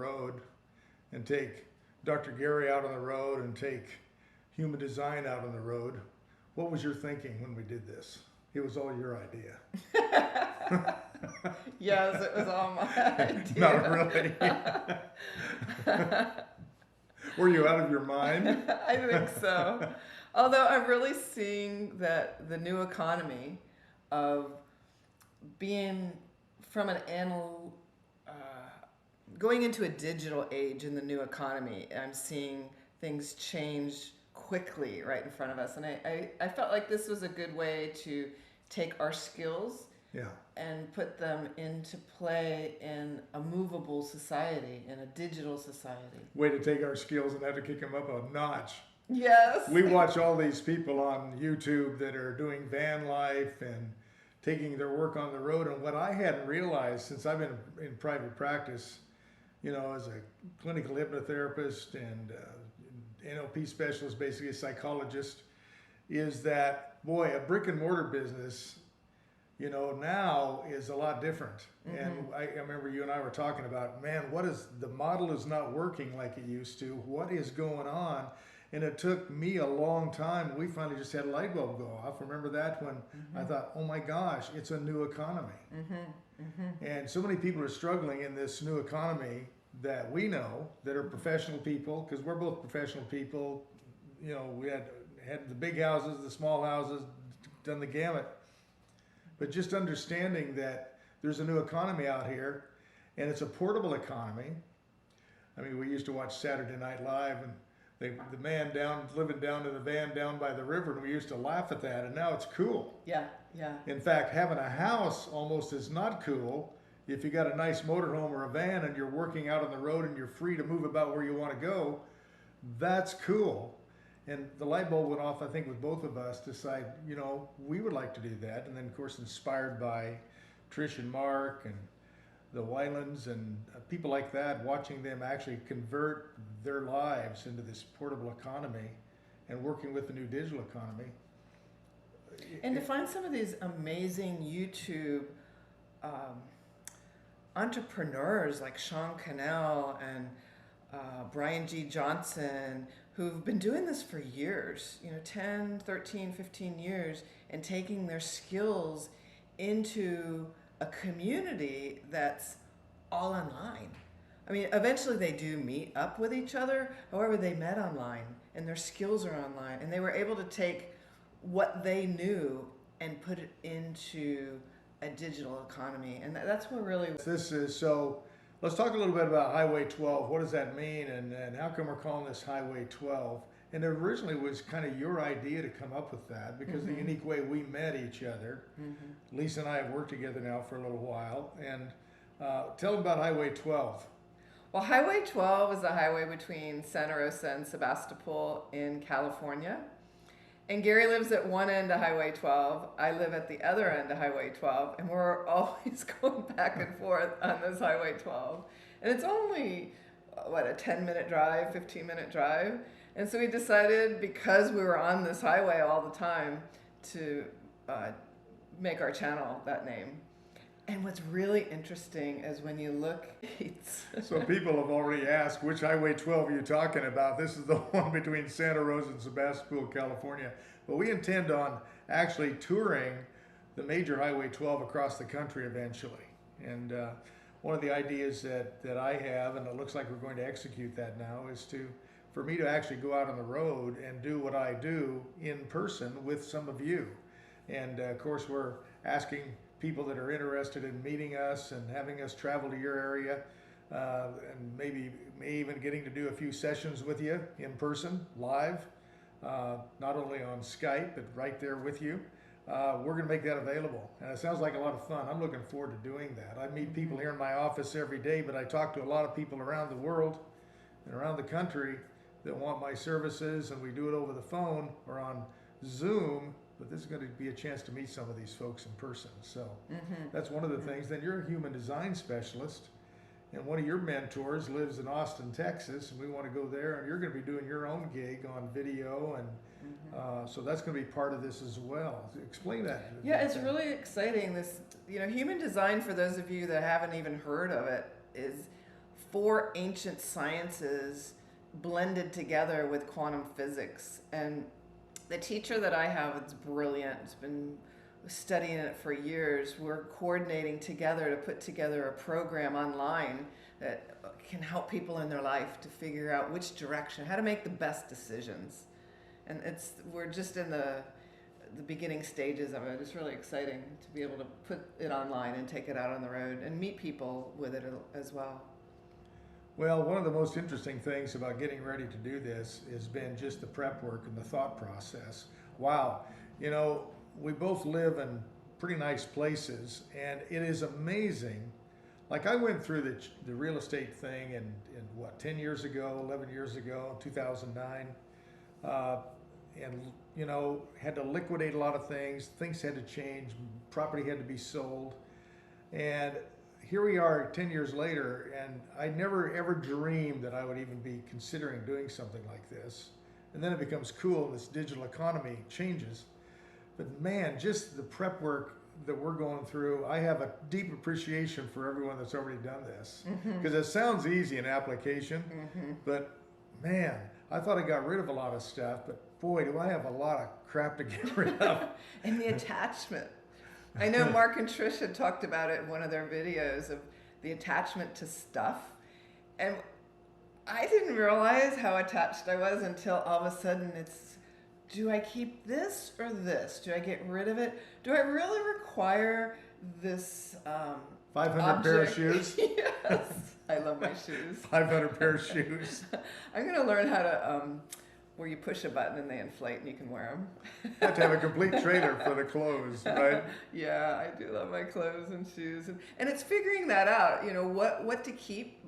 road and take Dr. Gary out on the road and take human design out on the road, what was your thinking when we did this? It was all your idea. Yes, it was all my idea. Not really. Were you out of your mind? I think so. Although I'm really seeing that the new economy of being from going into a digital age in the new economy, I'm seeing things change quickly right in front of us. And I felt like this was a good way to take our skills and put them into play in a movable society, in a digital society. Way to take our skills and have to kick them up a notch. Yes. We watch all these people on YouTube that are doing van life and taking their work on the road. And what I hadn't realized, since I've been in private practice, as a clinical hypnotherapist and NLP specialist, basically a psychologist, is that, boy, a brick and mortar business, now is a lot different. Mm-hmm. And I remember you and I were talking about, man, the model is not working like it used to. What is going on? And it took me a long time. We finally just had a light bulb go off. Remember that when I thought, oh my gosh, it's a new economy. And so many people are struggling in this new economy that we know that are professional people, because we're both professional people. We had the big houses, the small houses, done the gamut. But just understanding that there's a new economy out here, and it's a portable economy. I mean, we used to watch Saturday Night Live, and the man living down in the van down by the river, and we used to laugh at that, and now it's cool. Yeah. In fact, having a house almost is not cool. If you got a nice motorhome or a van and you're working out on the road and you're free to move about where you want to go, that's cool. And the light bulb went off, I think, with both of us, decide, we would like to do that. And then, of course, inspired by Trish and Mark and the Weilands and people like that, watching them actually convert their lives into this portable economy and working with the new digital economy. And to find some of these amazing YouTube entrepreneurs like Sean Cannell and Brian G. Johnson, who've been doing this for years, 10, 13, 15 years, and taking their skills into a community that's all online. I mean, eventually they do meet up with each other. However, they met online and their skills are online, and they were able to take what they knew and put it into a digital economy. And that's what really... Let's talk a little bit about Highway 12. What does that mean, and how come we're calling this Highway 12? And it originally was kind of your idea to come up with that, because the unique way we met each other. Lisa and I have worked together now for a little while. And tell them about Highway 12. Well, Highway 12 is a highway between Santa Rosa and Sebastopol in California. And Gary lives at one end of Highway 12. I live at the other end of Highway 12. And we're always going back and forth on this Highway 12. And it's only, a 10-minute drive, 15-minute drive. And so we decided, because we were on this highway all the time, to make our channel that name. And what's really interesting is when you look... So people have already asked, which Highway 12 are you talking about? This is the one between Santa Rosa and Sebastopol, California. But we intend on actually touring the major Highway 12 across the country eventually. And one of the ideas that I have, and it looks like we're going to execute that now, is for me to actually go out on the road and do what I do in person with some of you. And of course, we're asking people that are interested in meeting us and having us travel to your area, and maybe even getting to do a few sessions with you in person, live, not only on Skype, but right there with you. We're going to make that available. And it sounds like a lot of fun. I'm looking forward to doing that. I meet people here in my office every day, but I talk to a lot of people around the world and around the country that want my services, and we do it over the phone or on Zoom. But this is going to be a chance to meet some of these folks in person. So that's one of the things. Then you're a human design specialist, and one of your mentors lives in Austin, Texas, and we want to go there, and you're going to be doing your own gig on video, and so that's going to be part of this as well. Explain that. Yeah, it's really exciting. This, human design, for those of you that haven't even heard of it, is 4 ancient sciences blended together with quantum physics. And the teacher that I have is brilliant. Has been studying it for years. We're coordinating together to put together a program online that can help people in their life to figure out which direction, how to make the best decisions. And we're just in the beginning stages of it. It's really exciting to be able to put it online and take it out on the road and meet people with it as well. Well, one of the most interesting things about getting ready to do this has been just the prep work and the thought process. Wow, you know, we both live in pretty nice places, and it is amazing. Like, I went through the real estate thing in what, 10 years ago, 11 years ago, 2009, and, you know, had to liquidate a lot of things. Things had to change. Property had to be sold. And here we are 10 years later, and I never ever dreamed that I would even be considering doing something like this. And then it becomes cool, and this digital economy changes. But man, just the prep work that we're going through, I have a deep appreciation for everyone that's already done this. Because it sounds easy in application, but man, I thought I got rid of a lot of stuff, but boy, do I have a lot of crap to get rid of. And the attachment. I know Mark and Trish had talked about it in one of their videos of the attachment to stuff. And I didn't realize how attached I was until all of a sudden it's, do I keep this or this? Do I get rid of it? Do I really require this 500 pair of shoes? Yes, I love my shoes. 500 pair of shoes. I'm going to learn how to, where you push a button and they inflate and you can wear them. You have to have a complete trailer for the clothes, right? Yeah, I do love my clothes and shoes. And it's figuring that out, you know, what to keep,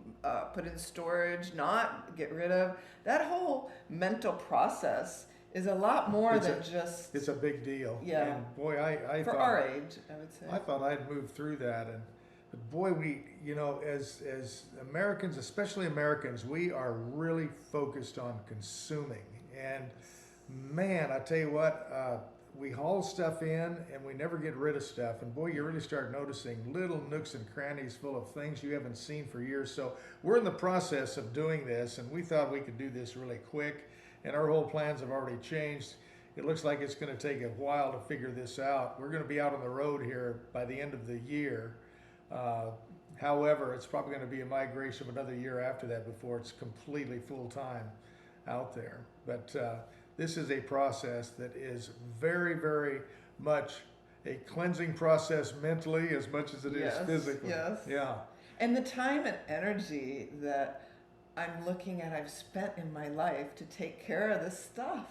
put in storage, not get rid of. That whole mental process is a lot more than just... It's a big deal. Yeah. And boy, I for thought... our age, I would say. I thought I'd moved through that. But boy, we, you know, as Americans, especially Americans, we are really focused on consuming. And man, I tell you what, we haul stuff in and we never get rid of stuff. And boy, you really start noticing little nooks and crannies full of things you haven't seen for years. So we're in the process of doing this, and we thought we could do this really quick. And our whole plans have already changed. It looks like it's going to take a while to figure this out. We're going to be out on the road here by the end of the year. However, it's probably going to be a migration of another year after that before it's completely full-time out there. But this is a process that is very, very much a cleansing process mentally as much as it is physically. Yes. Yeah. And the time and energy that I'm looking at, I've spent in my life to take care of this stuff.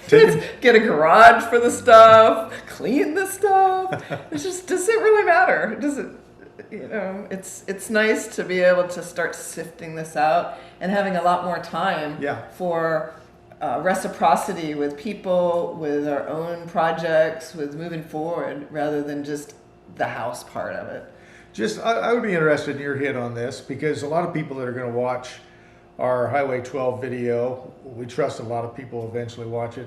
Get a garage for the stuff, clean the stuff. It's just, does it really matter? Does it, you know, it's nice to be able to start sifting this out and having a lot more time for reciprocity with people, with our own projects, with moving forward, rather than just the house part of it. I would be interested in your hit on this, because a lot of people that are going to watch our Highway 12 video, we trust a lot of people eventually watch it.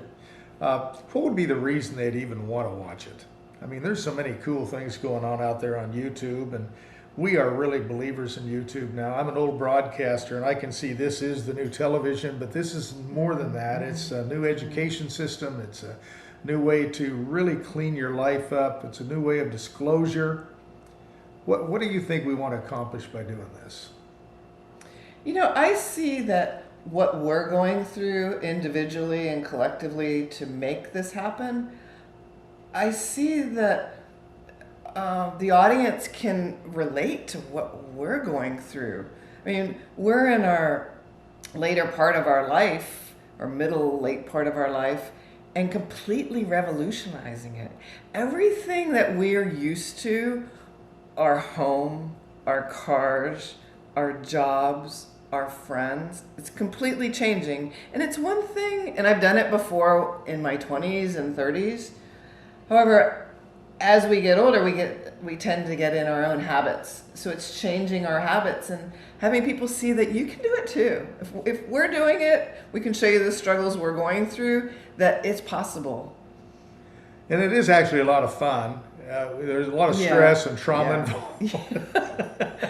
What would be the reason they'd even want to watch it? I mean, there's so many cool things going on out there on YouTube, and we are really believers in YouTube now. I'm an old broadcaster, and I can see this is the new television, but this is more than that. It's a new education system. It's a new way to really clean your life up. It's a new way of disclosure. What do you think we want to accomplish by doing this? You know, I see that what we're going through individually and collectively to make this happen, I see that the audience can relate to what we're going through. I mean, we're in our later part of our life, or late part of our life, and completely revolutionizing it. Everything that we're used to, our home, our cars, our jobs, our friends, it's completely changing. And it's one thing, and I've done it before in my 20s and 30s. However, as we get older, we tend to get in our own habits. So it's changing our habits and having people see that you can do it too. If we're doing it, we can show you the struggles we're going through, that it's possible. And it is actually a lot of fun. there's a lot of Yeah. stress and trauma Yeah. involved.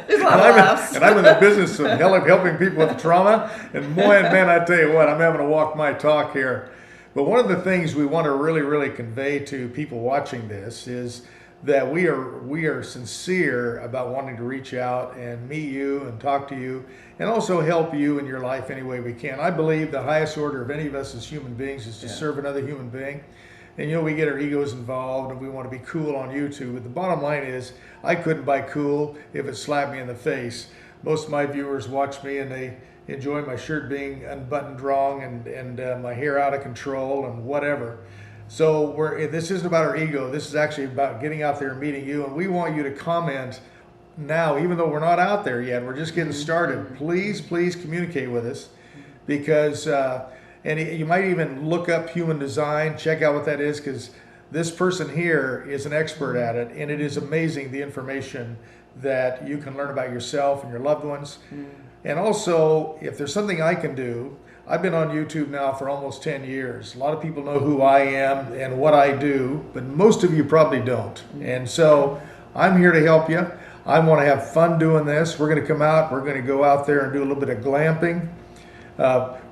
There's a lot of laughs. And I'm in the business of helping people with trauma. And boy, and man, I tell you what, I'm having to walk my talk here. But one of the things we want to really, really convey to people watching this is that we are sincere about wanting to reach out and meet you and talk to you and also help you in your life any way we can. I believe the highest order of any of us as human beings is to serve another human being. And we get our egos involved and we want to be cool on YouTube. But the bottom line is, I couldn't buy cool if it slapped me in the face. Most of my viewers watch me and they enjoy my shirt being unbuttoned wrong and my hair out of control and whatever. So this isn't about our ego. This is actually about getting out there and meeting you. And we want you to comment now, even though we're not out there yet. We're just getting started. Please communicate with us, because and you might even look up human design, check out what that is, because this person here is an expert at it, and it is amazing the information that you can learn about yourself and your loved ones. And also, if there's something I can do, I've been on YouTube now for almost 10 years. A lot of people know who I am and what I do, but most of you probably don't. And so I'm here to help you. I want to have fun doing this. We're going to come out. We're going to go out there and do a little bit of glamping.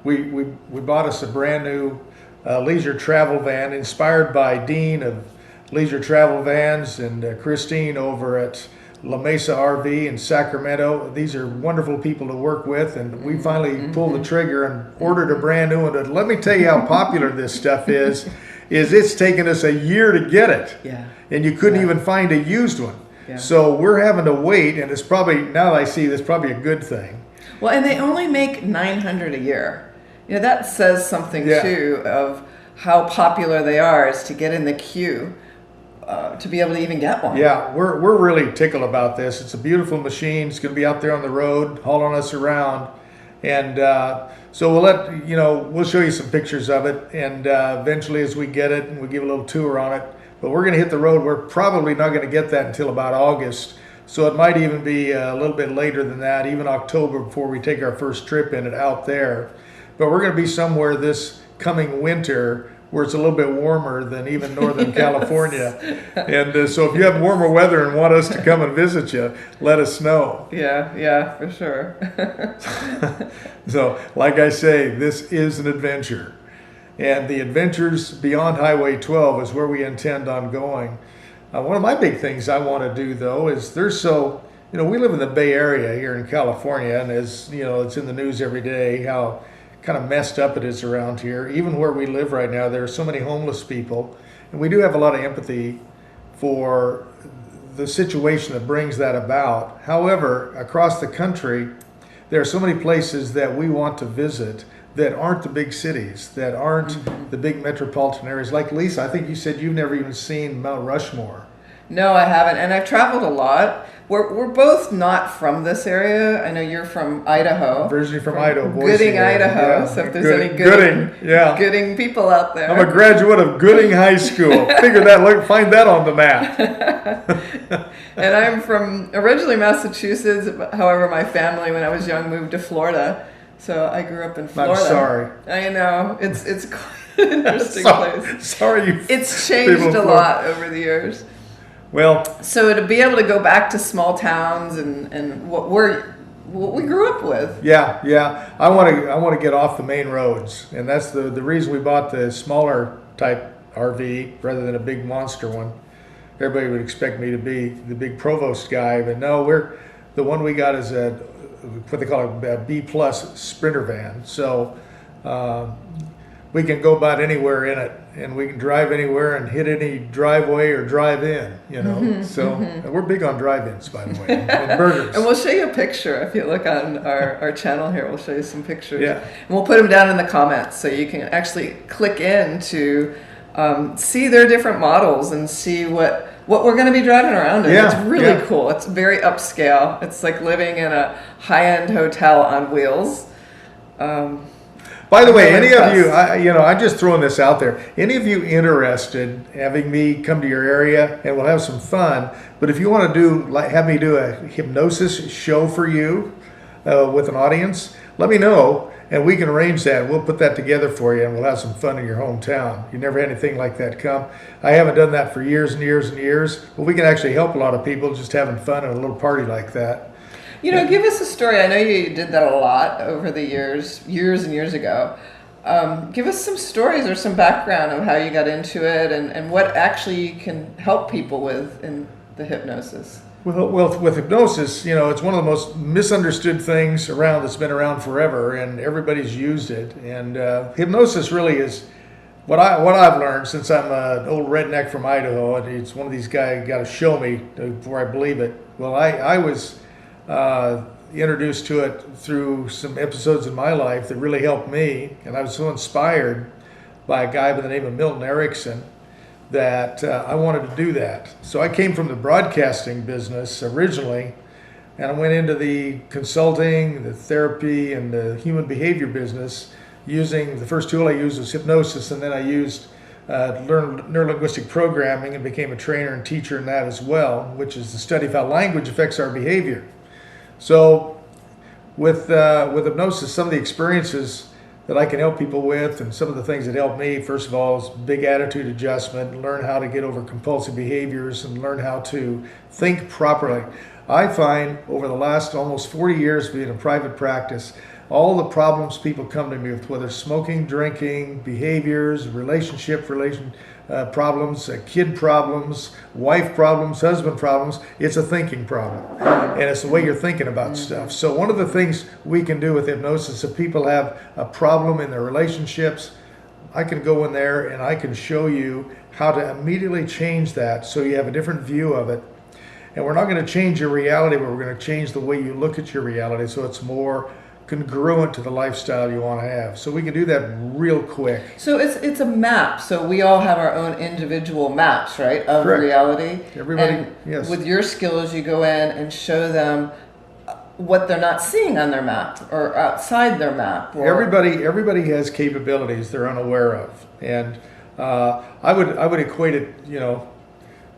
We bought us a brand new leisure travel van inspired by Dean of Leisure Travel Vans and Christine over at La Mesa RV in Sacramento. These are wonderful people to work with, and we finally pulled the trigger and ordered a brand new one. And let me tell you how popular this stuff is it's taken us a year to get it. Yeah. And you couldn't even find a used one. Yeah. So we're having to wait, and it's probably, now that I see this, probably a good thing. Well, and they only make 900 a year. That says something too of how popular they are, is to get in the queue to be able to even get one. Yeah, we're really tickled about this. It's a beautiful machine. It's going to be out there on the road, hauling us around, and so we'll show you some pictures of it, and eventually, as we get it, and we give a little tour on it. But we're going to hit the road. We're probably not going to get that until about August. So it might even be a little bit later than that, even October, before we take our first trip in it out there. But we're going to be somewhere this coming winter where it's a little bit warmer than even Northern California. And so if you have warmer weather and want us to come and visit you, let us know. Yeah, for sure. So, like I say, this is an adventure. And the adventures beyond Highway 12 is where we intend on going. One of my big things I want to do, though, is we live in the Bay Area here in California, and as it's in the news every day how kind of messed up it is around here. Even where we live right now, there are so many homeless people, and we do have a lot of empathy for the situation that brings that about. However, across the country, there are so many places that we want to visit that aren't the big cities, that aren't the big metropolitan areas. Like Lisa, I think you said you've never even seen Mount Rushmore. No, I haven't, and I've traveled a lot. We're both not from this area. I know you're from Idaho. Originally from Idaho, Boise. Gooding, Idaho. Yeah. So if there's any Gooding people out there. I'm a graduate of Gooding High School. Find that on the map. And I'm from originally Massachusetts. However, my family, when I was young, moved to Florida. So I grew up in Florida. I'm sorry. I know. It's quite an interesting place. Sorry. It's changed a lot over the years. Well, so to be able to go back to small towns and what we grew up with. Yeah. I want to get off the main roads, and that's the reason we bought the smaller type RV rather than a big monster one. Everybody would expect me to be the big Provost guy, but no, the one we got is what they call a B+ Sprinter van. So we can go about anywhere in it, and we can drive anywhere and hit any driveway or drive in, And we're big on drive-ins, by the way, and burgers. And we'll show you a picture. If you look on our channel here, we'll show you some pictures. Yeah. And we'll put them down in the comments so you can actually click in to see their different models and see what we're going to be driving around in. It's really cool. It's very upscale. It's like living in a high-end hotel on wheels. By the way, any of you, I'm just throwing this out there. Any of you interested having me come to your area, and we'll have some fun. But if you want to have me do a hypnosis show for you, with an audience, let me know and we can arrange that. We'll put that together for you and we'll have some fun in your hometown. You never had anything like that come. I haven't done that for years and years and years, but we can actually help a lot of people just having fun at a little party like that. You know, give us a story. I know you did that a lot over the years and years ago. Give us some stories or some background of how you got into it and what actually you can help people with in the hypnosis. Well, with hypnosis, you know, it's one of the most misunderstood things around that's been around forever, and everybody's used it. And hypnosis really is what I've learned since I'm an old redneck from Idaho, and it's one of these guys got to show me before I believe it. Well, I was introduced to it through some episodes in my life that really helped me, and I was so inspired by a guy by the name of Milton Erickson that I wanted to do that. So I came from the broadcasting business originally, and I went into the consulting, the therapy, and the human behavior business using, the first tool I used was hypnosis, and then I used learned neurolinguistic programming and became a trainer and teacher in that as well, which is the study of how language affects our behavior. So with hypnosis, some of the experiences that I can help people with and some of the things that help me, first of all, is big attitude adjustment, learn how to get over compulsive behaviors and learn how to think properly. I find over the last almost 40 years being in private practice, all the problems people come to me with, whether smoking, drinking, behaviors, relationship problems, kid problems, wife problems, husband problems, it's a thinking problem. And it's the way you're thinking about stuff. So one of the things we can do with hypnosis, if people have a problem in their relationships, I can go in there and I can show you how to immediately change that so you have a different view of it. And we're not going to change your reality, but we're going to change the way you look at your reality so it's more congruent to the lifestyle you want to have. So we can do that real quick. So it's a map. So we all have our own individual maps, right, of Correct. Reality. Everybody, and yes. with your skills, you go in and show them what they're not seeing on their map or outside their map. Or... Everybody has capabilities they're unaware of, and I would equate it, you know,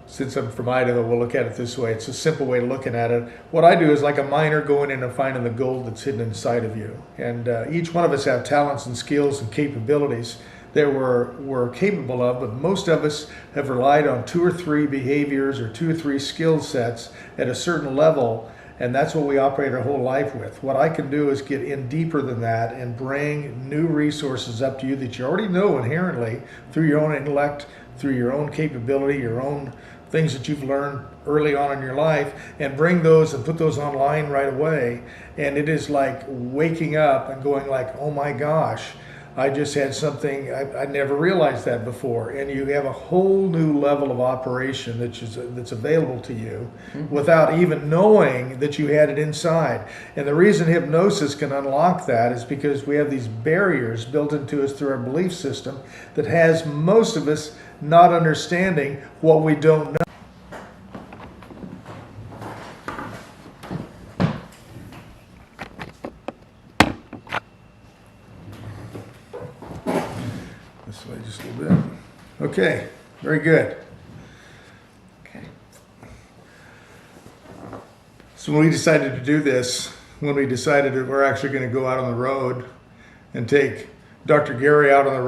since I'm from Idaho, we'll look at it this way. It's a simple way of looking at it. What I do is like a miner going in and finding the gold that's hidden inside of you. And each one of us have talents and skills and capabilities that we're capable of, but most of us have relied on 2 or 3 behaviors or 2 or 3 skill sets at a certain level, and that's what we operate our whole life with. What I can do is get in deeper than that and bring new resources up to you that you already know inherently through your own intellect, through your own capability, your own things that you've learned early on in your life, and bring those and put those online right away. And it is like waking up and going like, oh my gosh, I just had something, I never realized that before. And you have a whole new level of operation that's available to you without even knowing that you had it inside. And the reason hypnosis can unlock that is because we have these barriers built into us through our belief system that has most of us not understanding what we don't know. This way just a little bit. Okay, very good. Okay. So when we decided to do this, when we decided that we're actually going to go out on the road and take Dr. Gary out on the road,